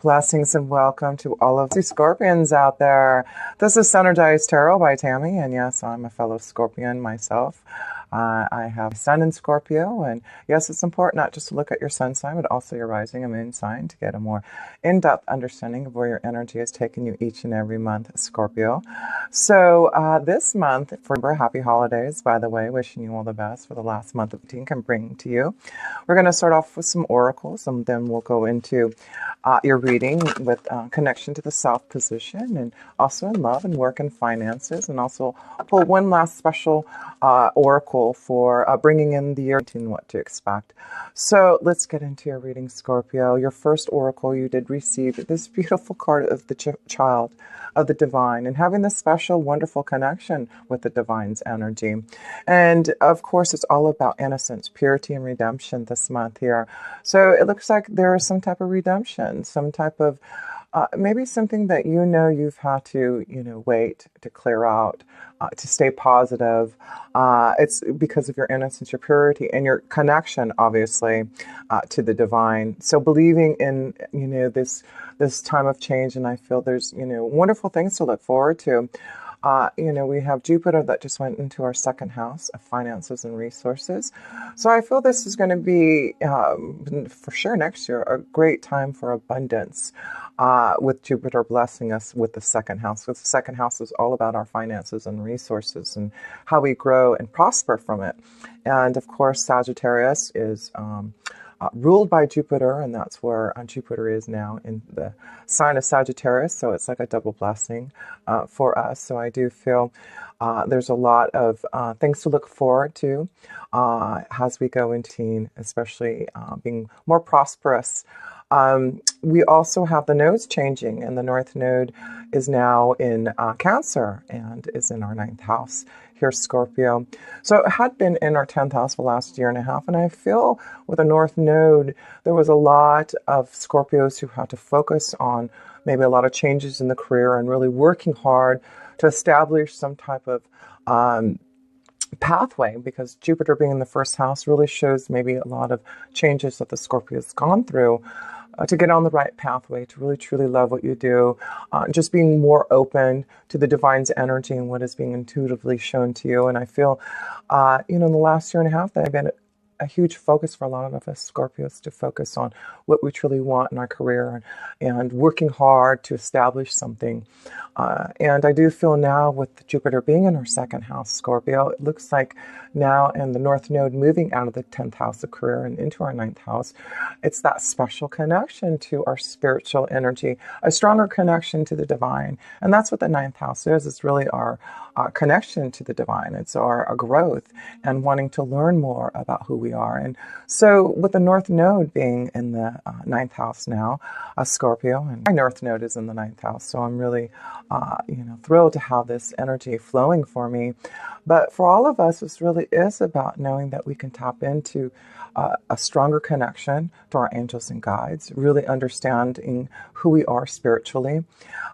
Blessings and welcome to all of you Scorpions out there. This is Synergized Tarot by Tammy, and yes, I'm a fellow Scorpion myself. I have Sun in Scorpio, and yes, it's important not just to look at your sun sign, but also your rising and moon sign to get a more in-depth understanding of where your energy is taking you each and every month, Scorpio. So this month, for happy holidays, by the way, wishing you all the best for the last month of 18 can bring to you. We're going to start off with some oracles, and then we'll go into your reading with connection to the South position, and also in love and work and finances, and also pull one last special oracle for bringing in the year and what to expect. So let's get into your reading, Scorpio. Your first oracle, you did receive this beautiful card of the child of the divine, and having this special, wonderful connection with the divine's energy. And of course, it's all about innocence, purity, and redemption this month here. So it looks like there is some type of redemption, some type of maybe something that you've had to wait to clear out, to stay positive. It's because of your innocence, your purity, and your connection, obviously, to the divine. So believing in this time of change, and I feel there's wonderful things to look forward to. We have Jupiter that just went into our second house of finances and resources. So I feel this is going to be, for sure next year, a great time for abundance, with Jupiter blessing us with the second house. Because the second house is all about our finances and resources and how we grow and prosper from it. And of course, Sagittarius is ruled by Jupiter, and that's where Jupiter is now in the sign of Sagittarius. So it's like a double blessing for us. So I do feel there's a lot of things to look forward to as we go into teen, especially being more prosperous. We also have the nodes changing, and the North Node is now in Cancer and is in our 9th house here, Scorpio. So it had been in our 10th house for the last year and a half, and I feel with the North Node, there was a lot of Scorpios who had to focus on maybe a lot of changes in the career and really working hard to establish some type of pathway, because Jupiter being in the first house really shows maybe a lot of changes that the Scorpio has gone through to get on the right pathway, to really truly love what you do, just being more open to the divine's energy and what is being intuitively shown to you. And I feel, in the last year and a half, that I've been a huge focus for a lot of us Scorpios to focus on what we truly want in our career and working hard to establish something. And I do feel now with Jupiter being in our second house, Scorpio, it looks like now in the North Node moving out of the 10th house of career and into our 9th house, it's that special connection to our spiritual energy, a stronger connection to the divine. And that's what the 9th house is. It's really our connection to the divine. It's our growth and wanting to learn more about who we are. And so with the North Node being in the 9th house now, Scorpio, and my North Node is in the 9th house. So I'm really, thrilled to have this energy flowing for me. But for all of us, this really is about knowing that we can tap into a stronger connection to our angels and guides, really understanding who we are spiritually.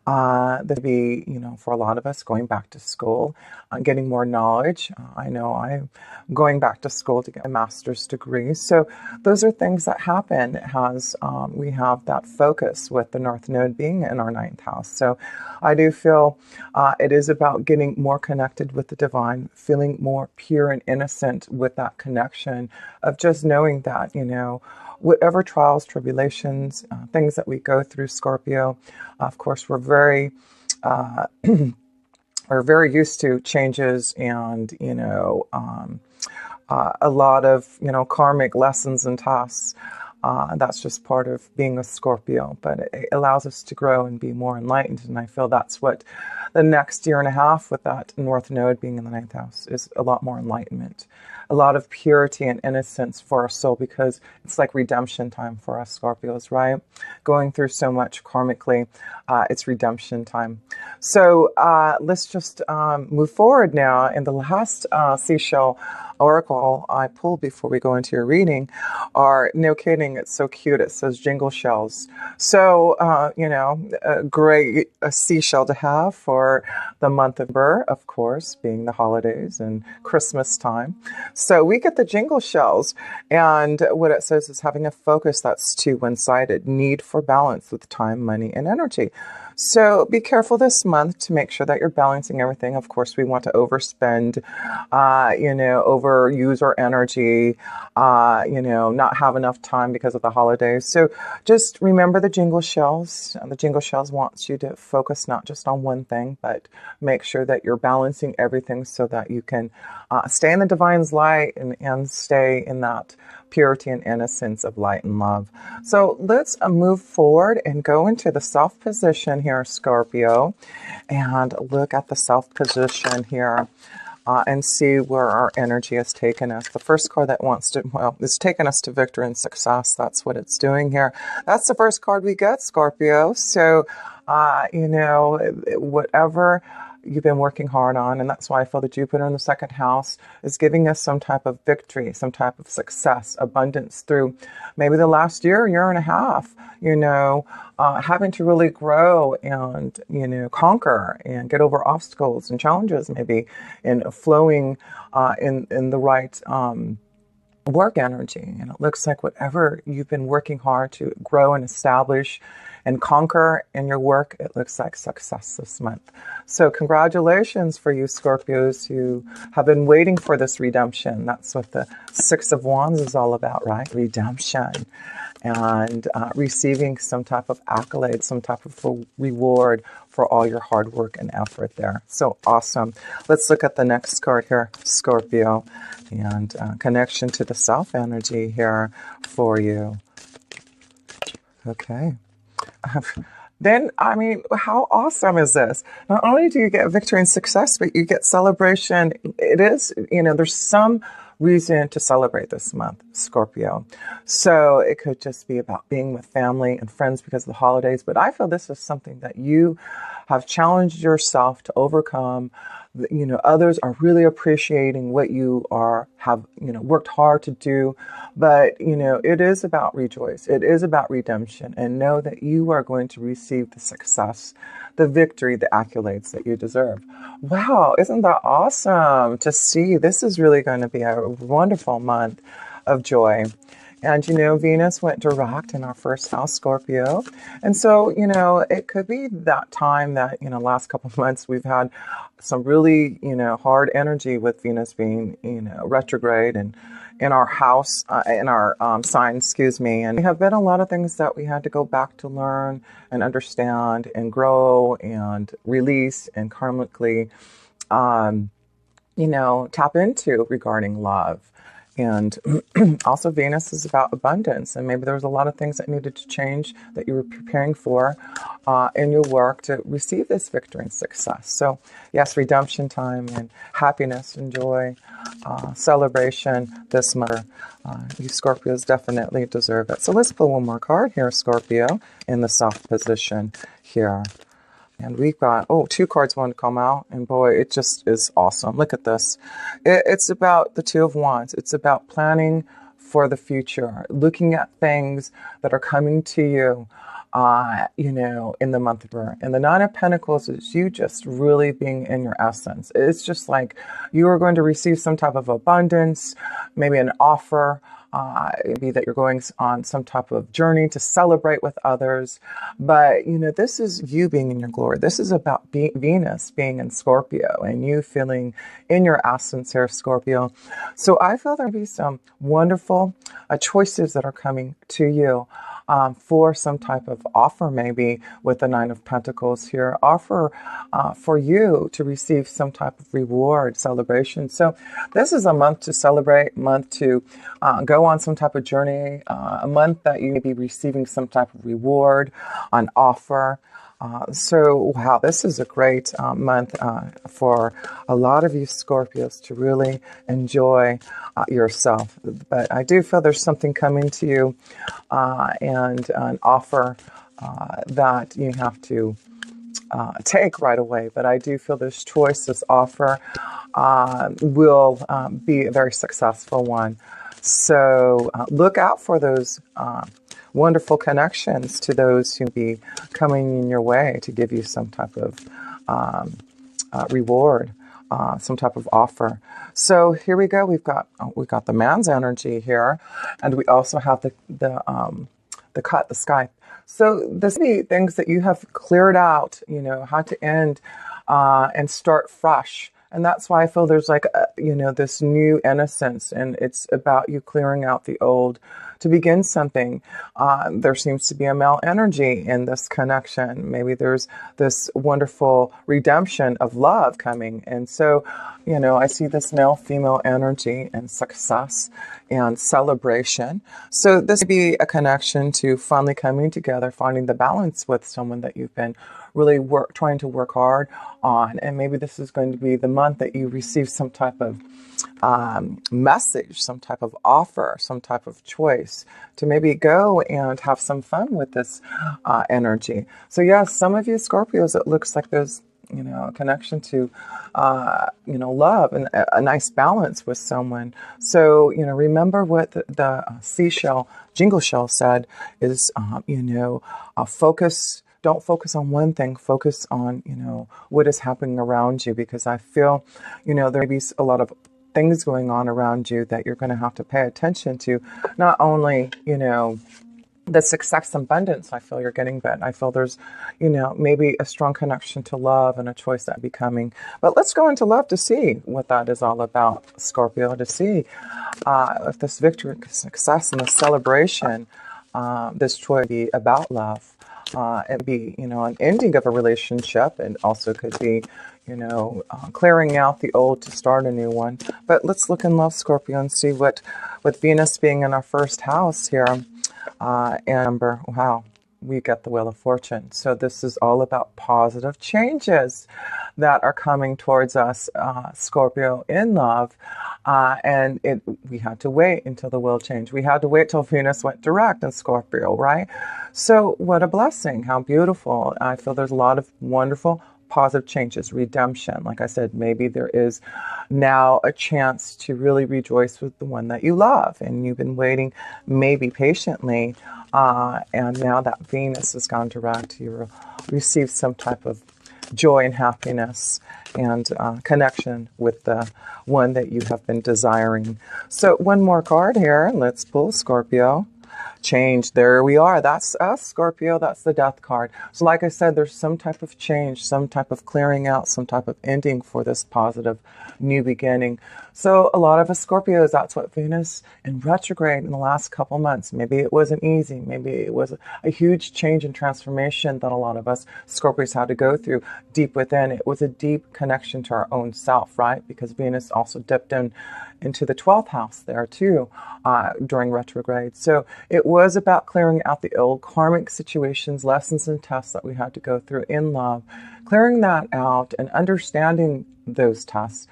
That'd be, for a lot of us, going back to school, getting more knowledge. I know I'm going back to school to get a master's degree. So those are things that happen as we have that focus with the North Node being in our 9th house. So I do feel it is about getting more connected with the divine, feeling more pure and innocent with that connection of just knowing that, whatever trials, tribulations, things that we go through, Scorpio, of course, we're very we're very used to changes and, a lot of, karmic lessons and tasks. That's just part of being a Scorpio, but it allows us to grow and be more enlightened. And I feel that's what the next year and a half with that North Node being in the 9th house is, a lot more enlightenment, a lot of purity and innocence for our soul, because it's like redemption time for us Scorpios, right? Going through so much karmically, it's redemption time. So let's just move forward now. In the last seashell oracle I pulled before we go into your reading are, no kidding, it's so cute. It says jingle shells. So, a great seashell to have for the month of Burr, of course, being the holidays and Christmas time. So we get the jingle shells, and what it says is having a focus that's too one-sided, need for balance with time, money, and energy. So be careful this month to make sure that you're balancing everything. Of course, we want to overspend, overuse our energy, not have enough time because of the holidays. So just remember the jingle shells. The jingle shells wants you to focus not just on one thing, but make sure that you're balancing everything so that you can stay in the divine's light and stay in that purity and innocence of light and love. So let's move forward and go into the self position here, Scorpio, and look at the self position here. And see where our energy has taken us. The first card that it's taken us to victory and success. That's what it's doing here. That's the first card we get, Scorpio. So, whatever you've been working hard on, and that's why I feel the Jupiter in the second house is giving us some type of victory, some type of success, abundance through maybe the last year and a half, having to really grow and, conquer and get over obstacles and challenges, maybe in flowing in the right work energy. And it looks like whatever you've been working hard to grow and establish and conquer in your work, it looks like success this month. So congratulations for you Scorpios who have been waiting for this redemption. That's what the Six of Wands is all about, right? Redemption. And receiving some type of accolade, some type of reward for all your hard work and effort there. So awesome. Let's look at the next card here, Scorpio, and connection to the self energy here for you. Okay. Then, how awesome is this? Not only do you get victory and success, but you get celebration. It is, there's some reason to celebrate this month, Scorpio. So it could just be about being with family and friends because of the holidays. But I feel this is something that you have challenged yourself to overcome. Others are really appreciating what you have worked hard to do. But, it is about rejoice. It is about redemption. And know that you are going to receive the success, the victory, the accolades that you deserve. Wow, isn't that awesome to see? This is really going to be a wonderful month of joy. And, Venus went direct in our first house, Scorpio. And so, it could be that time that, last couple of months we've had some really, hard energy with Venus being, retrograde and in our house, in our sign, And there have been a lot of things that we had to go back to learn and understand and grow and release and karmically, tap into regarding love. And also Venus is about abundance. And maybe there was a lot of things that needed to change that you were preparing for in your work to receive this victory and success. So yes, redemption time and happiness and joy, celebration this month. You Scorpios definitely deserve it. So let's pull one more card here, Scorpio, in the soft position here. And we've got, two cards want to come out. And boy, it just is awesome. Look at this. It's about the Two of Wands. It's about planning for the future, looking at things that are coming to you, in the month of Burr. And the Nine of Pentacles is you just really being in your essence. It's just like you are going to receive some type of abundance, maybe an offer, maybe that you're going on some type of journey to celebrate with others. But, this is you being in your glory. This is about Venus being in Scorpio and you feeling in your essence here, Scorpio. So I feel there'll be some wonderful choices that are coming to you. For some type of offer, maybe with the Nine of Pentacles here, offer for you to receive some type of reward, celebration. So this is a month to celebrate, month to go on some type of journey, a month that you may be receiving some type of reward, an offer. So, wow, this is a great month for a lot of you Scorpios to really enjoy yourself. But I do feel there's something coming to you and an offer that you have to take right away. But I do feel this choice, this offer will be a very successful one. So look out for those wonderful connections to those who be coming in your way to give you some type of reward some type of offer. So here we go. We've got the man's energy here, and we also have the sky. So this be things that you have cleared out, how to end and start fresh. And that's why I feel there's like, this new innocence, and it's about you clearing out the old to begin something. There seems to be a male energy in this connection. Maybe there's this wonderful redemption of love coming. And so, I see this male-female energy and success and celebration. So this would be a connection to finally coming together, finding the balance with someone that you've been really trying to work hard on. And maybe this is going to be the month that you receive some type of message, some type of offer, some type of choice to maybe go and have some fun with this energy. So yes, some of you Scorpios, it looks like there's a connection to love and a nice balance with someone. So remember what the seashell jingle shell said is focus. Don't focus on one thing, focus on, what is happening around you, because I feel, there may be a lot of things going on around you that you're going to have to pay attention to. Not only, the success and abundance I feel you're getting, but I feel there's, maybe a strong connection to love and a choice that be coming. But let's go into love to see what that is all about, Scorpio, to see if this victory, success, and the celebration, this choice be about love. It be, an ending of a relationship, and also could be, clearing out the old to start a new one. But let's look in love, Scorpio, and see what, with Venus being in our first house here, and wow, we get the Wheel of Fortune. So this is all about positive changes that are coming towards us, Scorpio, in love. And we had to wait until the wheel changed. We had to wait till Venus went direct in Scorpio, right? So what a blessing. How beautiful. I feel there's a lot of wonderful positive changes, redemption. Like I said, maybe there is now a chance to really rejoice with the one that you love, and you've been waiting maybe patiently. And now that Venus has gone direct, you receive some type of joy and happiness and connection with the one that you have been desiring. So one more card here. Let's pull Scorpio. Change. There we are. That's us, Scorpio. That's the Death card. So like I said, there's some type of change, some type of clearing out, some type of ending for this positive new beginning. So a lot of us Scorpios, that's what Venus in retrograde in the last couple months. Maybe it wasn't easy. Maybe it was a huge change and transformation that a lot of us Scorpios had to go through deep within. It was a deep connection to our own self, right? Because Venus also dipped into the 12th house there too during retrograde. So it was about clearing out the old karmic situations, lessons, and tests that we had to go through in love, clearing that out and understanding those tests.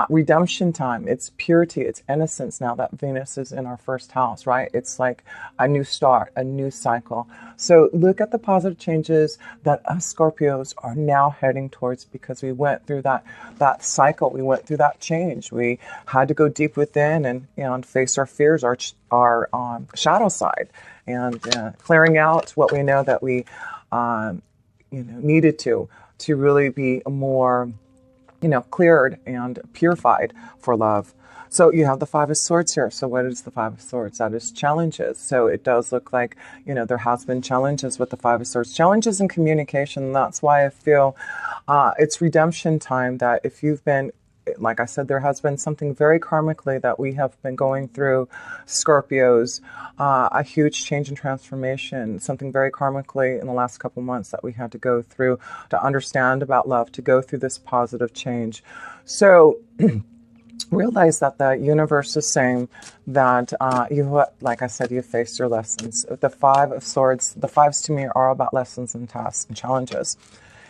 Redemption time, it's purity, it's innocence now that Venus is in our first house, right? It's like a new start, a new cycle. So look at the positive changes that us Scorpios are now heading towards, because we went through that cycle. We went through that change. We had to go deep within and face our fears, our shadow side, and clearing out what we know that we needed to really be more cleared and purified for love. So you have the Five of Swords here. So what is the Five of Swords? That is challenges. So it does look like, there has been challenges with the Five of Swords, challenges in communication. That's why I feel it's redemption time, that if you've been, like I said, there has been something very karmically that we have been going through, Scorpios, a huge change and transformation, something very karmically in the last couple months that we had to go through to understand about love, to go through this positive change. So realize that the universe is saying that like I said, you faced your lessons. The Five of Swords, the fives to me are about lessons and tasks and challenges,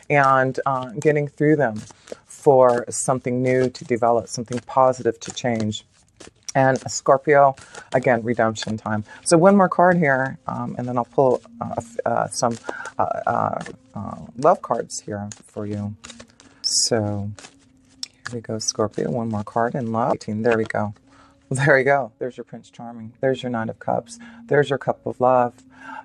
and getting through them for something new to develop, something positive to change. And Scorpio, again, redemption time. So one more card here, and then I'll pull some love cards here for you. So here we go, Scorpio. One more card in love. 18. There we go. There you go. There's your Prince Charming. There's your Knight of Cups. There's your Cup of Love.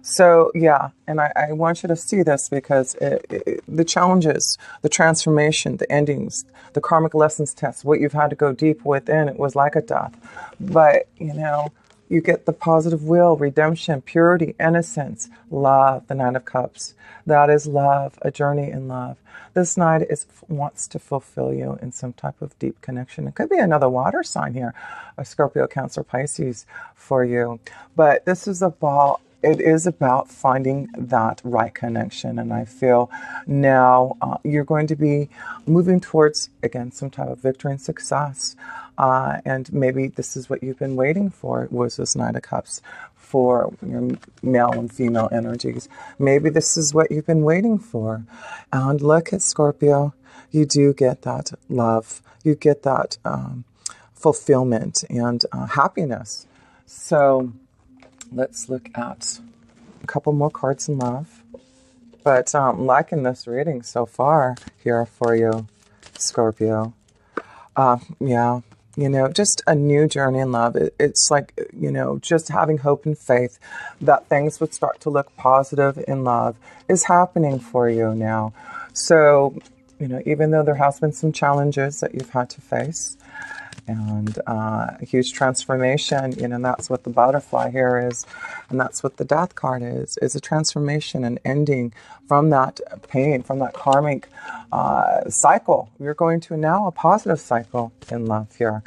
So yeah, and I want you to see this because the challenges, the transformation, the endings, the karmic lessons test, what you've had to go deep within, it was like a death. But, you know, you get the positive will, redemption, purity, innocence, love, the Nine of Cups. That is love, a journey in love. This Knight wants to fulfill you in some type of deep connection. It could be another water sign here, a Scorpio, Cancer, Pisces for you. But this is a ball. It is about finding that right connection. And I feel now you're going to be moving towards, again, some type of victory and success. And maybe this is what you've been waiting for, was this Knight of Cups for your male and female energies. Maybe this is what you've been waiting for. And look at Scorpio. You do get that love. You get that fulfillment and happiness. So let's look at a couple more cards in love. But I'm liking this reading so far here for you, Scorpio. Yeah, you know, just a new journey in love. It's like, you know, just having hope and faith that things would start to look positive in love is happening for you now. So, you know, even though there has been some challenges that you've had to face, and a huge transformation, you know, and that's what the butterfly here is, and that's what the death card is a transformation and ending from that pain, from that karmic cycle. You're going to now a positive cycle in love here,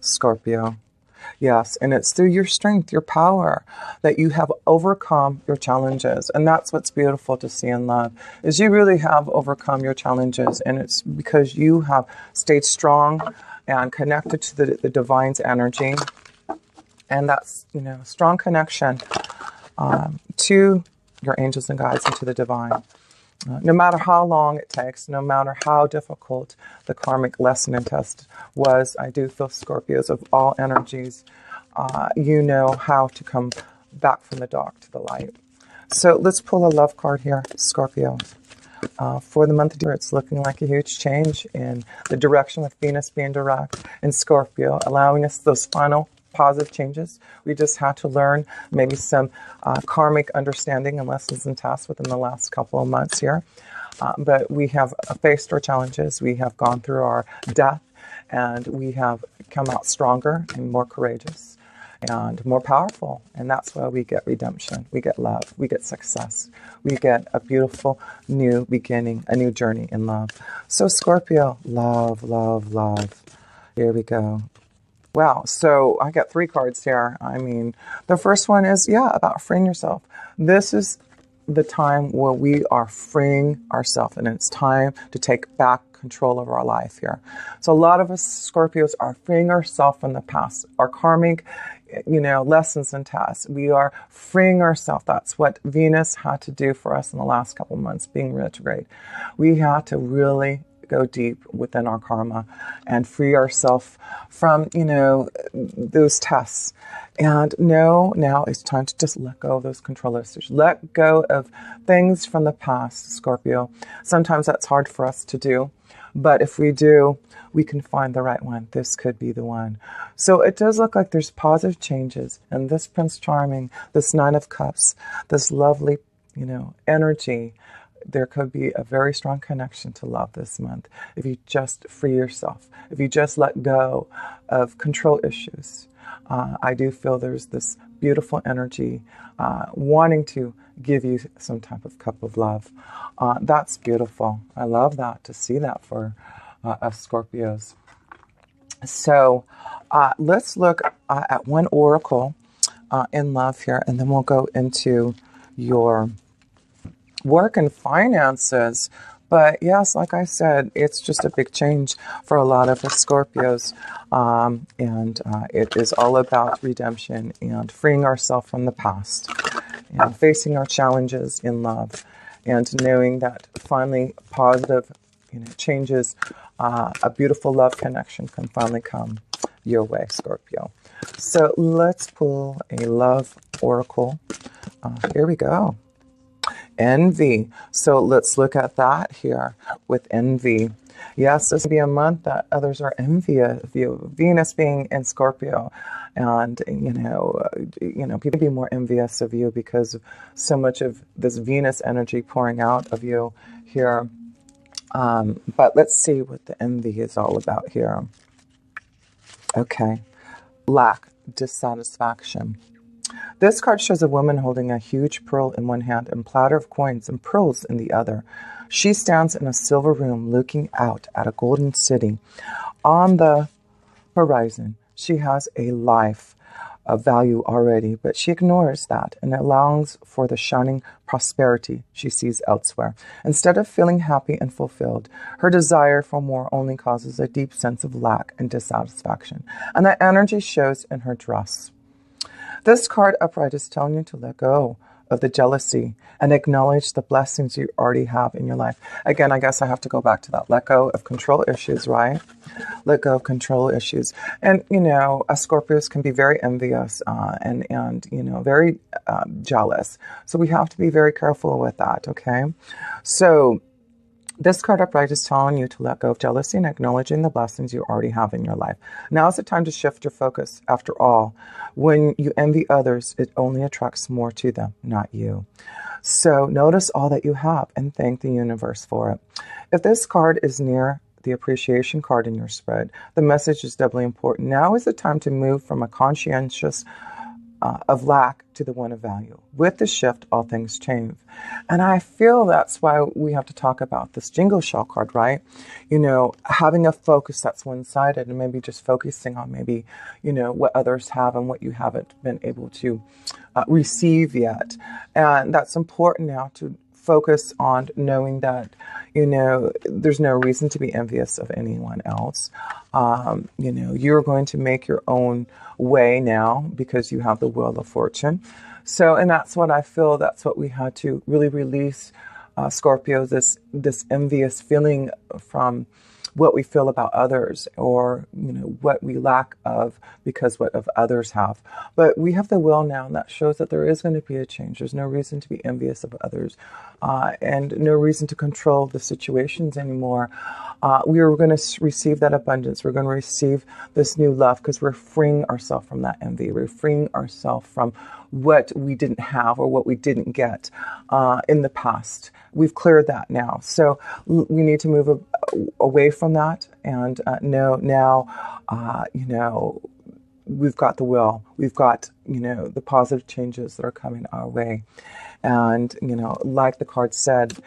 Scorpio. Yes, and it's through your strength, your power, that you have overcome your challenges. And that's what's beautiful to see in love, is you really have overcome your challenges, and it's because you have stayed strong and connected to the divine's energy. And that's, you know, strong connection to your angels and guides and to the divine. No matter how long it takes, no matter how difficult the karmic lesson and test was, I do feel, Scorpios, of all energies, you know how to come back from the dark to the light. So let's pull a love card here, Scorpio. For the month of December, it's looking like a huge change in the direction, with Venus being direct in Scorpio, allowing us those final positive changes. We just had to learn maybe some karmic understanding and lessons and tasks within the last couple of months here. But we have faced our challenges. We have gone through our death, and we have come out stronger and more courageous and more powerful. And that's why we get redemption. We get love. We get success. We get a beautiful new beginning, a new journey in love. So Scorpio, love, love, love. Here we go. Wow, so I got 3 cards here. I mean, the first one is, yeah, about freeing yourself. This is the time where we are freeing ourselves, and it's time to take back control of our life here. So a lot of us Scorpios are freeing ourselves from the past, our karmic, you know, lessons and tasks. We are freeing ourselves. That's what Venus had to do for us in the last couple of months, being retrograde. We had to really go deep within our karma and free ourselves from, you know, those tests. And no, now it's time to just let go of those control issues. Let go of things from the past, Scorpio. Sometimes that's hard for us to do, but if we do, we can find the right one. This could be the one. So it does look like there's positive changes, and this Prince Charming, this Nine of Cups, this lovely, you know, energy, there could be a very strong connection to love this month if you just free yourself, if you just let go of control issues. I do feel there's this beautiful energy wanting to give you some type of cup of love. That's beautiful. I love that, to see that for us Scorpios. So let's look at one oracle in love here, and then we'll go into your work and finances. But yes, like I said, it's just a big change for a lot of us Scorpios. And it is all about redemption and freeing ourselves from the past and facing our challenges in love, and knowing that finally positive, you know, changes, a beautiful love connection can finally come your way, Scorpio. So let's pull a love oracle. Here we go. Envy. So let's look at that here with envy. Yes, this will be a month that others are envious of you. Venus being in Scorpio, and people be more envious of you because of so much of this Venus energy pouring out of you here. But let's see what the envy is all about here. Okay, lack, dissatisfaction. This card shows a woman holding a huge pearl in one hand and platter of coins and pearls in the other. She stands in a silver room looking out at a golden city. On the horizon, she has a life of value already, but she ignores that and longs for the shining prosperity she sees elsewhere. Instead of feeling happy and fulfilled, her desire for more only causes a deep sense of lack and dissatisfaction, and that energy shows in her dress. This card upright is telling you to let go of the jealousy and acknowledge the blessings you already have in your life. Again, I guess I have to go back to that. Let go of control issues, right? Let go of control issues. And, Scorpios can be very envious and very jealous. So we have to be very careful with that, okay? So this card upright is telling you to let go of jealousy and acknowledging the blessings you already have in your life. Now is the time to shift your focus. After all, when you envy others, it only attracts more to them, not you. So notice all that you have and thank the universe for it. If this card is near the appreciation card in your spread, the message is doubly important. Now is the time to move from a conscientious of lack to the one of value. With the shift, all things change. And I feel that's why we have to talk about this jingle shell card, right? Having a focus that's one-sided and maybe just focusing on maybe, what others have and what you haven't been able to receive yet. And that's important now to focus on knowing that, there's no reason to be envious of anyone else. You're going to make your own way now because you have the Wheel of Fortune. So, and that's what I feel, that's what we had to really release, Scorpio, this envious feeling from what we feel about others or, what we lack of because what of others have. But we have the will now, and that shows that there is going to be a change. There's no reason to be envious of others and no reason to control the situations anymore. We are going to receive that abundance. We're going to receive this new love because we're freeing ourselves from that envy. We're freeing ourselves from what we didn't have or what we didn't get in the past. We've cleared that now. So we need to move away from that and know now, we've got the will. We've got, the positive changes that are coming our way. And, like the card said,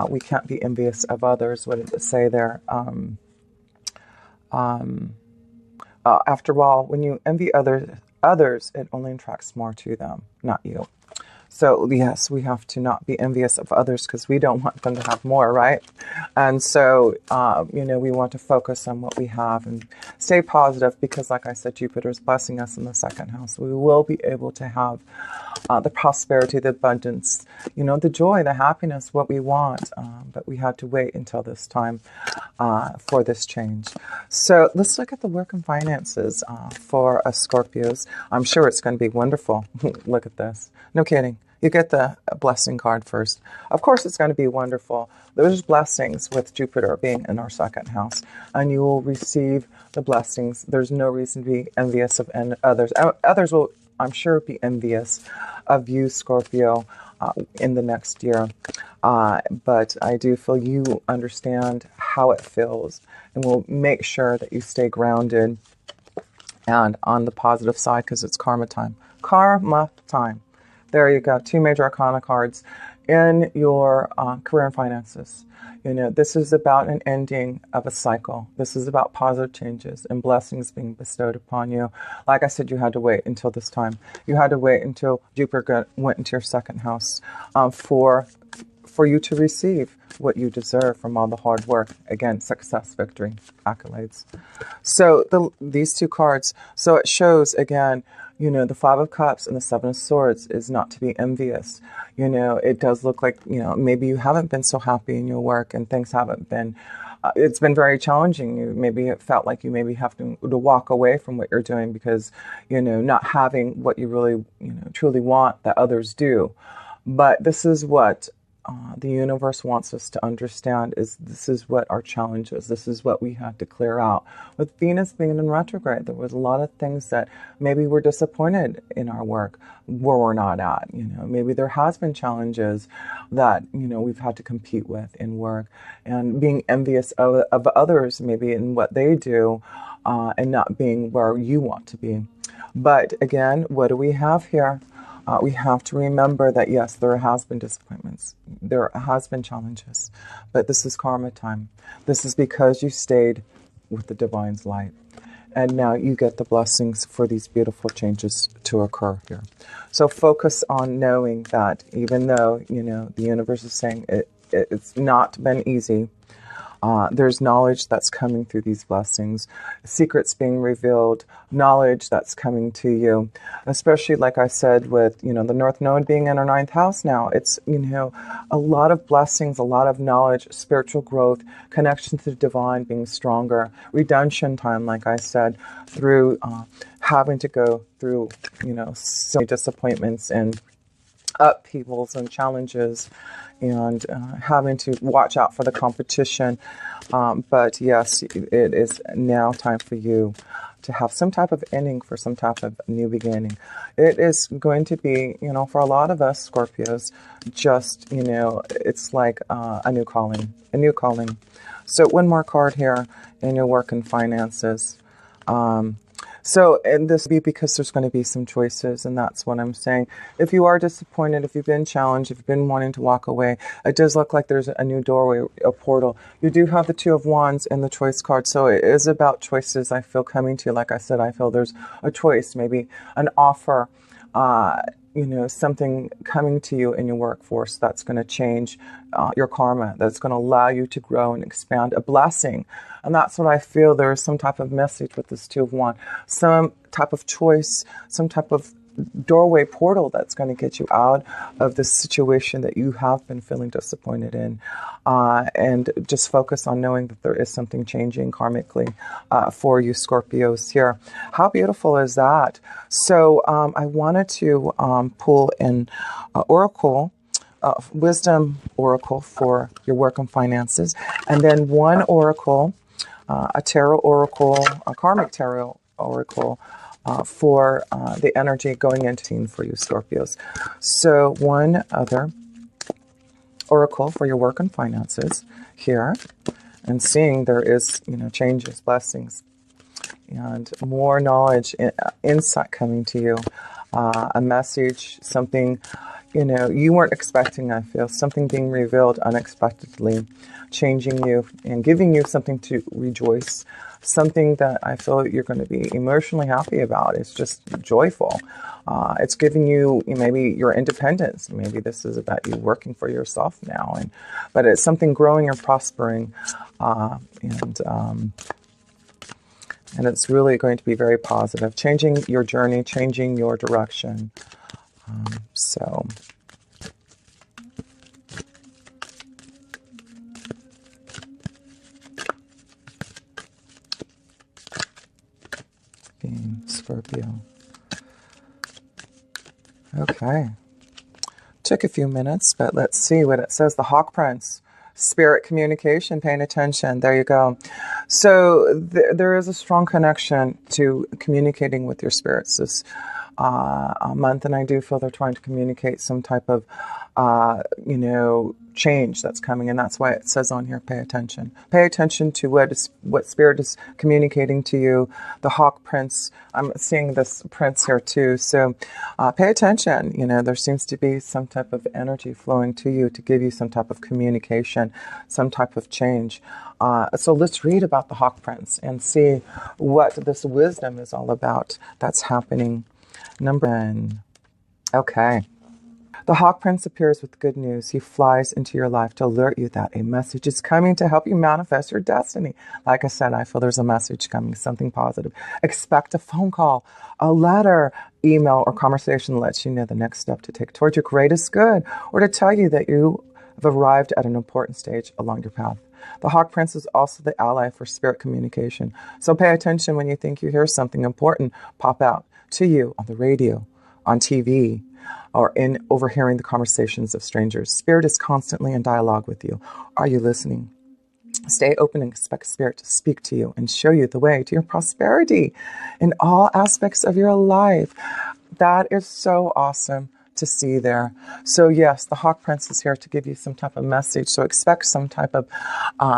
we can't be envious of others. What did it say there? After all, when you envy others, it only attracts more to them, not you. So yes, we have to not be envious of others because we don't want them to have more, right? And so, we want to focus on what we have and stay positive because, like I said, Jupiter is blessing us in the second house. We will be able to have the prosperity, the abundance, the joy, the happiness, what we want. But we had to wait until this time for this change. So let's look at the work and finances for us Scorpios. I'm sure it's going to be wonderful. Look at this. No kidding. You get the blessing card first. Of course, it's going to be wonderful. There's blessings with Jupiter being in our second house, and you will receive the blessings. There's no reason to be envious of others. Others will, I'm sure, be envious of you, Scorpio, in the next year. But I do feel you understand how it feels, and we'll make sure that you stay grounded and on the positive side because it's karma time. Karma time. There you go. 2 major arcana cards in your career and finances. This is about an ending of a cycle. This is about positive changes and blessings being bestowed upon you. Like I said, you had to wait until this time. You had to wait until Jupiter went into your second house for you to receive what you deserve from all the hard work. Again, success, victory, accolades. So these 2 cards, so it shows, again, the 5 of Cups and the 7 of Swords is not to be envious. It does look like, maybe you haven't been so happy in your work and things haven't been, it's been very challenging. Maybe it felt like you maybe have to walk away from what you're doing because, not having what you really, truly want that others do. But this is what the universe wants us to understand is this is what our challenge is. This is what we have to clear out. With Venus being in retrograde, there was a lot of things that maybe we're disappointed in our work where we're not at. Maybe there has been challenges that, we've had to compete with in work, and being envious of others, maybe in what they do, and not being where you want to be. But again, what do we have here? We have to remember that, yes, there has been disappointments. There has been challenges. But this is karma time. This is because you stayed with the divine's light. And now you get the blessings for these beautiful changes to occur here. So focus on knowing that even though, the universe is saying it's not been easy, there's knowledge that's coming through these blessings, secrets being revealed, knowledge that's coming to you, especially like I said with, the North Node being in our 9th house now. It's, a lot of blessings, a lot of knowledge, spiritual growth, connection to the divine being stronger, redemption time, like I said, through having to go through, so many disappointments and upheavals and challenges, and having to watch out for the competition. But yes, it is now time for you to have some type of ending for some type of new beginning. It is going to be, for a lot of us Scorpios, just, it's like a new calling, So one more card here in your work and finances. And this will be because there's going to be some choices, and that's what I'm saying. If you are disappointed, if you've been challenged, if you've been wanting to walk away, it does look like there's a new doorway, a portal. You do have the 2 of Wands in the choice card, so it is about choices, I feel, coming to you. Like I said, I feel there's a choice, maybe an offer, something coming to you in your workforce that's going to change your karma, that's going to allow you to grow and expand, a blessing. And that's what I feel. There is some type of message with this 2 of Wands, some type of choice, some type of doorway portal that's going to get you out of this situation that you have been feeling disappointed in. And just focus on knowing that there is something changing karmically for you Scorpios here. How beautiful is that? So I wanted to pull an oracle, wisdom oracle for your work and finances, and then one oracle, a tarot oracle, a karmic tarot oracle, for the energy going into for you Scorpios. So one other oracle for your work and finances here, and seeing there is, changes, blessings, and more knowledge, insight coming to you, a message, something, you weren't expecting, I feel, something being revealed unexpectedly, changing you and giving you something to rejoice, something that I feel you're going to be emotionally happy about. It's just joyful. It's giving you maybe your independence. Maybe this is about you working for yourself now, but it's something growing and prospering, and it's really going to be very positive, changing your journey, changing your direction. So Scorpio. Okay. Took a few minutes, but let's see what it says. The Hawk Prince. Spirit communication, paying attention. There you go. So there is a strong connection to communicating with your spirits this month, and I do feel they're trying to communicate some type of, change that's coming, and that's why it says on here, pay attention. Pay attention to what Spirit is communicating to you. The Hawk Prince, I'm seeing this prince here too, so pay attention. There seems to be some type of energy flowing to you to give you some type of communication, some type of change. So let's read about the Hawk Prince and see what this wisdom is all about that's happening. Number 10. Okay. The Hawk Prince appears with good news. He flies into your life to alert you that a message is coming to help you manifest your destiny. Like I said, I feel there's a message coming, something positive. Expect a phone call, a letter, email, or conversation that lets you know the next step to take towards your greatest good, or to tell you that you have arrived at an important stage along your path. The Hawk Prince is also the ally for spirit communication. So pay attention when you think you hear something important pop out to you on the radio, on TV or in overhearing the conversations of strangers. Spirit is constantly in dialogue with you. Are you listening? Stay open and expect Spirit to speak to you and show you the way to your prosperity in all aspects of your life. That is so awesome to see there. So yes, the Hawk Prince is here to give you some type of message. So expect some type of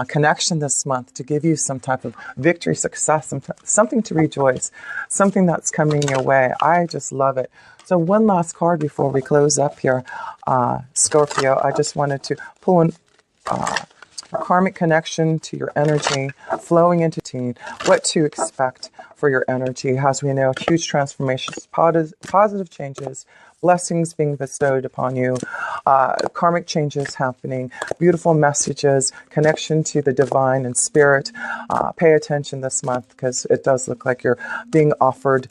connection this month to give you some type of victory, success, something to rejoice, something that's coming your way. I just love it. So one last card before we close up here, Scorpio. I just wanted to pull in karmic connection to your energy, flowing into teen, what to expect for your energy. As we know, huge transformations, positive changes, blessings being bestowed upon you, karmic changes happening, beautiful messages, connection to the divine and spirit. Pay attention this month because it does look like you're being offered.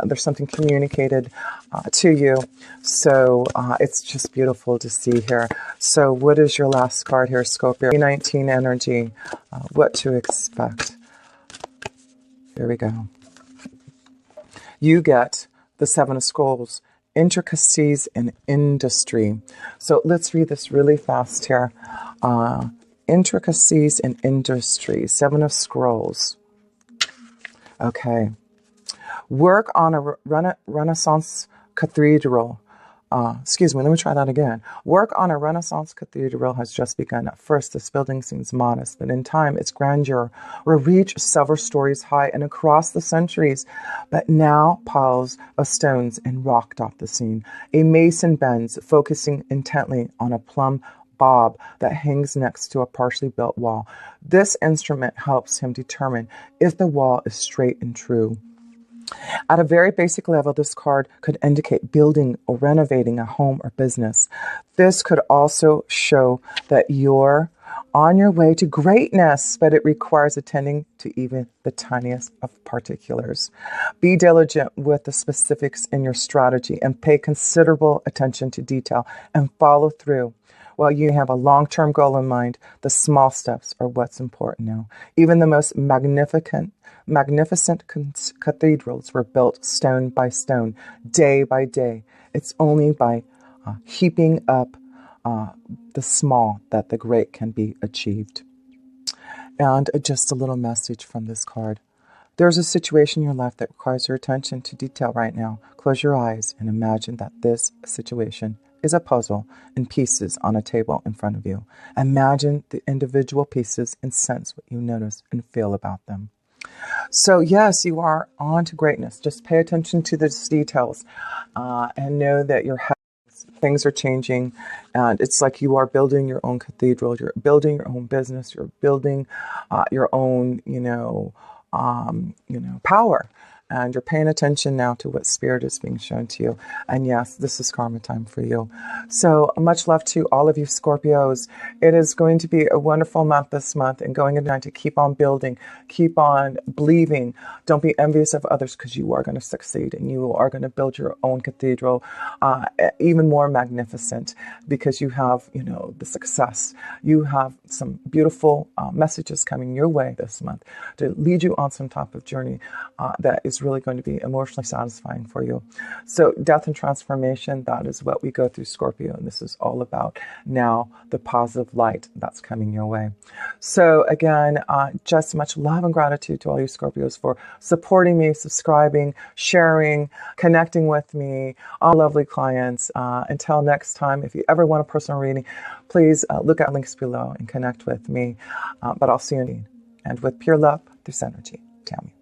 There's something communicated to you. So it's just beautiful to see here. So what is your last card here, Scorpio? 19 energy, what to expect. Here we go. You get the Seven of Scrolls, intricacies in industry. So let's read this really fast here. Intricacies in industry, Seven of Scrolls. Okay. Work on a Renaissance cathedral. Excuse me, let me try that again. Work on a Renaissance cathedral has just begun. At first, this building seems modest, but in time, its grandeur will reach several stories high and across the centuries. But now, piles of stones and rock dot the scene. A mason bends, focusing intently on a plumb bob that hangs next to a partially built wall. This instrument helps him determine if the wall is straight and true. At a very basic level, this card could indicate building or renovating a home or business. This could also show that you're on your way to greatness, but it requires attending to even the tiniest of particulars. Be diligent with the specifics in your strategy and pay considerable attention to detail and follow through. While you have a long-term goal in mind, the small steps are what's important now. Even the most magnificent cathedrals were built stone by stone, day by day. It's only by heaping up the small that the great can be achieved. And just a little message from this card. There's a situation in your life that requires your attention to detail right now. Close your eyes and imagine that this situation is a puzzle in pieces on a table in front of you. Imagine the individual pieces and sense what you notice and feel about them. So yes, you are on to greatness. Just pay attention to the details and know that things are changing, and it's like you are building your own cathedral. You're building your own business. You're building your own, power. And you're paying attention now to what spirit is being shown to you. And yes, this is karma time for you. So much love to all of you Scorpios. It is going to be a wonderful month this month, and going into to keep on building, keep on believing. Don't be envious of others, because you are going to succeed and you are going to build your own cathedral, even more magnificent, because you have, the success. You have some beautiful messages coming your way this month to lead you on some type of journey that is really going to be emotionally satisfying for you. So death and transformation, that is what we go through, Scorpio. And this is all about now the positive light that's coming your way. So again, just much love and gratitude to all you Scorpios for supporting me, subscribing, sharing, connecting with me, all lovely clients. Until next time, if you ever want a personal reading, please look at links below and connect with me. But I'll see you in. And with pure love, through synergy, Tammy.